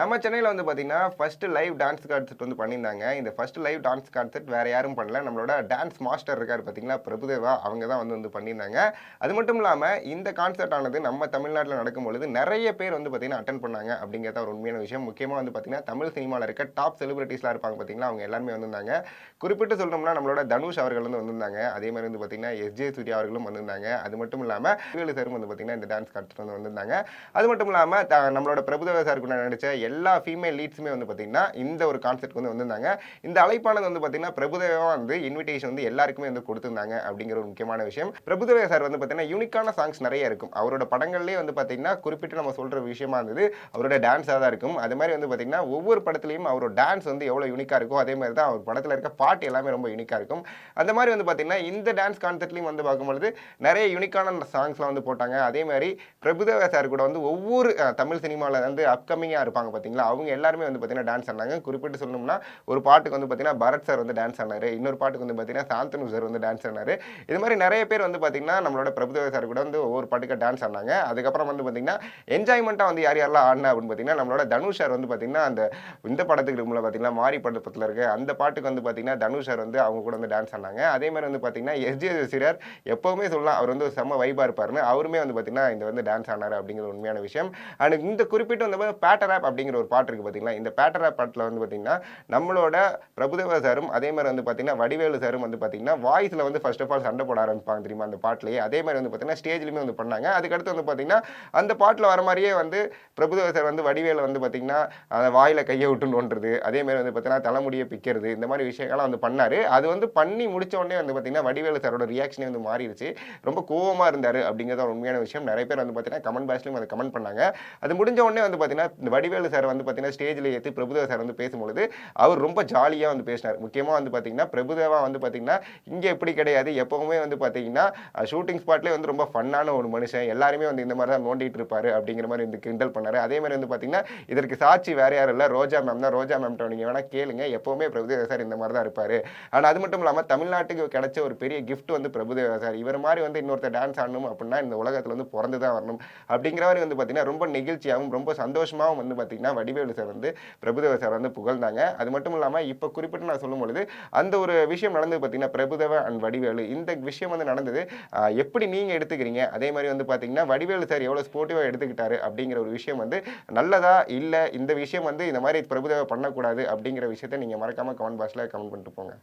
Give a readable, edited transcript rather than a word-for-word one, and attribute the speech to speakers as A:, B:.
A: நம்ம சென்னையில வந்து பார்த்தீங்கன்னா, ஃபர்ஸ்ட் லைவ் டான்ஸ் கான்செர்ட் வந்து பண்ணியிருந்தாங்க. இந்த ஃபர்ஸ்ட் லைவ் டான்ஸ் கான்செர்ட் வேற யாரும் பண்ணல. நம்மளோட டான்ஸ் மாஸ்டர் இருக்காரு பார்த்தீங்களா, பிரபுதேவா அவங்க தான் வந்து பண்ணியிருந்தாங்க. அது மட்டும் இல்லாம இந்த கான்செர்ட் ஆனது நம்ம தமிழ்நாட்டுல நடக்கும்பொழுது நெறைய பேர் வந்து பார்த்தீங்கன்னா, அட்டெண்ட் பண்ணாங்க அப்படிங்கிறது ஒரு உண்மையான விஷயம். முக்கியமா வந்து பார்த்தீங்கன்னா, தமிழ் சினிமால இருக்க டாப் செலிபிரிட்டீஸ்லாம் இருப்பாங்க பார்த்தீங்களா, அவங்க எல்லாருமே வந்திருந்தாங்க. குறிப்பிட்டு சொல்லணும்னா நம்மளோட தனுஷ் அவர்கள் வந்து வந்திருந்தாங்க. அதே மாரி வந்து பார்த்தீங்கன்னா, எஸ்.ஜே. சூர்யா அவர்களும் வந்திருந்தாங்க. அது மட்டும் இல்லாம வடிவேலு சாரும் வந்து பார்த்தீங்கன்னா, இந்த டான்ஸ் கான்செர்ட் வந்து வந்திருந்தாங்க. அது மட்டும் இல்லாம நம்மளோட பிரபுதேவா சார் கூட நடிச்ச எல்லா ஃபீமேல் லீட்ஸுமே வந்து பார்த்தீங்கன்னா, இந்த ஒரு கான்செர்ட்க்கு வந்து வந்திருந்தாங்க. இந்த அழைப்பானது வந்து பார்த்தீங்கன்னா, பிரபுதேவா வந்து இன்விடேஷன் வந்து எல்லாருக்குமே வந்து குடுத்திருந்தாங்க அப்படிங்கிற ஒரு முக்கியமான விஷயம். பிரபுதேவா சார் வந்து பார்த்தீங்கன்னா, யூனிக்கான சாங்ஸ் நெறைய இருக்கும். அவரோட படங்கள்லயே வந்து பார்த்தீங்கன்னா, குறிப்பிட்டு நம்ம சொல்ற விஷயமா இருந்தது, அவரோட டான்ஸா தான் இருக்கும். அது மாரி வந்து பார்த்தீங்கன்னா, ஒவ்வொரு படத்திலயும் அவரோட டான்ஸ் வந்து எவ்வளோ யூனிக்கா இருக்கோ, அதே மாரி தான் அவர் படத்துல இருக்க பாட்டு எல்லாமே ரொம்ப யூனிக்கா இருக்கும். அந்த மாரி வந்து பார்த்தீங்கன்னா, இந்த டான்ஸ் கான்செர்ட்லயும் வந்து பார்க்கும்பொழுது நெறைய யூனிக்கான சாங்ஸ்லாம் வந்து போட்டாங்க. அதே மாரி பிரபுதேவா சார் கூட வந்து ஒவ்வொரு தமிழ் சினிமால வந்து அப்கமிங்கா இருப்பாங்க பார்த்தீங்களா, அவங்க எல்லாருமே வந்து பார்த்தீங்கன்னா டான்ஸ் ஆடுனாங்க. குறிப்பிட்டு சொல்லணும்னா, ஒரு பாட்டுக்கு வந்து பார்த்தீங்கன்னா, பரத் சார் வந்து டான்ஸ் ஆடுனாரு. இன்னொரு பாட்டுக்கு வந்து பார்த்தீங்கன்னா, சாந்தனு சார் வந்து டான்ஸ் ஆடுனாரு. இது மாரி நெறைய பேர் வந்து பார்த்தீங்கன்னா, நம்மளோட பிரபுதேவா சார் கூட வந்து ஒவ்வொரு பாட்டுக்கு டான்ஸ் ஆடுனாங்க. அதுக்கப்புறம் வந்து பார்த்தீங்கன்னா, என்ஜாய்மென்ட்டா வந்து யார் யாரெல்லாம் ஆடுனா அப்படின்னு பார்த்தீங்கன்னா, நம்மளோட தனுஷ் சார் வந்து பார்த்தீங்கன்னா, இந்த படத்துக்கு இருக்கும்ல பார்த்தீங்களா, மாரி படத்துல இருக்க அந்த பாட்டுக்கு வந்து பார்த்தீங்கன்னா, தனுஷ் சார் வந்து அவங்க கூட வந்து டான்ஸ் ஆடுனாங்க. அதே மாரி வந்து பார்த்தீங்கன்னா, எஸ்.ஜே. சூர்யா எப்பவுமே சொல்லலாம், அவர் வந்து செம்ம வைபா இருப்பாருன்னு. அவருமே வந்து பார்த்தீங்கன்னா, இந்த வந்து டான்ஸ் ஆடுனாரு அப்படிங்கிற உண்மையான விஷயம். அண்ட் இந்த குறிப்பிட்ட வந்து பேட்டர் ஆப் அப்படிங்கிற ஒரு பாட்டு இருக்கு பார்த்தீங்களா, இந்த பேட்டர் ஆப் பாட்டுல வந்து பார்த்தீங்கன்னா, நம்மளோட பிரபுதேவா சாரும் அதே மாரி வந்து பார்த்தீங்கன்னா, வடிவேலு சாரும் வந்து பார்த்தீங்கன்னா, வாய்ஸ்ல வந்து ஃபர்ஸ்ட் ஆஃப் ஆல் சண்டை போட ஆரம்பிப்பாங்க தெரியுமா அந்த பாட்டுலயே. அதே மாரி வந்து பார்த்தீங்கன்னா, ஸ்டேஜ்லயுமே வந்து பண்ணாங்க. அதுக்கடுத்து வந்து பார்த்தீங்கன்னா, அந்த பாட்டுல வர மாரியே வந்து பிரபுதேவா சார் வந்து வடிவேலு வந்து பார்த்தீங்கன்னா, வாயில கைய விட்டு நோண்டுறது, அதே மாரி வந்து பார்த்தீங்கன்னா, தலைமுடிய பிக்கிறது, இந்த மாரி விஷயங்கள்லாம் வந்து பண்ணாரு. அது வந்து பண்ணி முடிச்ச உடனே வந்து பார்த்தீங்கன்னா, வடிவேலு சாரோட ரியாக்ஷனே வந்து மாறிருச்சு. ரொம்ப கோவமா இருந்தாரு அப்படிங்கிறது ஒரு உண்மையான விஷயம். நெறைய பேர் வந்து பார்த்தீங்கன்னா, கமெண்ட் பாக்ஸ்லயும் அத கமெண்ட் பண்ணாங்க. அது முடிஞ்ச உடனே வந்து பார்த்தீங்கன்னா, இந்த வடிவேலு சார் வந்து பார்த்தீங்கன்னா, ஸ்டேஜ்ல ஏத்தி பிரபுதேவா சார் வந்து பேசும்பொழுது, அவர் ரொம்ப ஜாலியா வந்து பேசினார். முக்கியமா வந்து பார்த்தீங்கன்னா, பிரபுதேவா வந்து பார்த்தீங்கன்னா, இங்க இப்படி கிடையாது. எப்பவுமே வந்து பார்த்தீங்கன்னா, ஷூட்டிங் ஸ்பாட்லயே வந்து ரொம்ப ஃபன்னான ஒரு மனுஷன். எல்லாருமே வந்து இந்த மாரி தான் நோண்டிட்டு இருப்பாரு அப்படிங்கிற மாரி வந்து கிண்டல் பண்ணாரு. அதே மாரி வந்து பார்த்தீங்கன்னா, இதற்கு சாட்சி வேற யாரும் இல்ல, ரோஜா மேம் தான். ரோஜா மேம்ட்ட நீங்க வேணா கேளுங்க. எப்பவுமே பிரபுதேவா சார் இந்த மாரி தான் இருப்பாரு. ஆனா அது மட்டும் இல்லாம தமிழ்நாட்டுக்கு கிடைச்ச ஒரு பெரிய கிஃப்ட் வந்து பிரபுதேவா சார். இவர் மாரி வந்து இன்னொருத்தர் டான்ஸ் ஆடணும் அப்படின்னா, இந்த உலகத்துல வந்து பொறந்து தான் வரணும். அப்படிங்கிற மாரி வந்து பார்த்தீங்கன்னா, ரொம்ப நெகிழ்ச்சியாவும், ரொம்ப சந்தோஷமாவும் வந்து பார்த்தீங்கன்னா, வடிவேலு சார் வந்து பிரபுதேவா சார் வந்து புகழ்ந்தாங்க. அது மட்டும் இல்லாம இப்ப குறிப்பிட்டு நான் சொல்லும்பொழுது, அந்த ஒரு விஷயம் நடந்தது பார்த்தீங்கன்னா, பிரபுதேவா அண்ட் வடிவேலு இந்த விஷயம் வந்து நடந்தது. எப்படி நீங்க எடுத்துக்கிறீங்க? அதே மாரி வந்து பார்த்தீங்கன்னா, வடிவேலு சார் எவ்வளோ ஸ்போர்ட்டிவா எடுத்துக்கிட்டாரு அப்படிங்கிற ஒரு விஷயம் வந்து நல்லதா? இல்ல இந்த விஷயம் வந்து இந்த மாரி பிரபுதேவா பண்ணக்கூடாது அப்படிங்கிற விஷயத்த நீங்க மறக்காம கமெண்ட் பாக்ஸ்ல கமெண்ட் பண்ணிட்டு போங்க.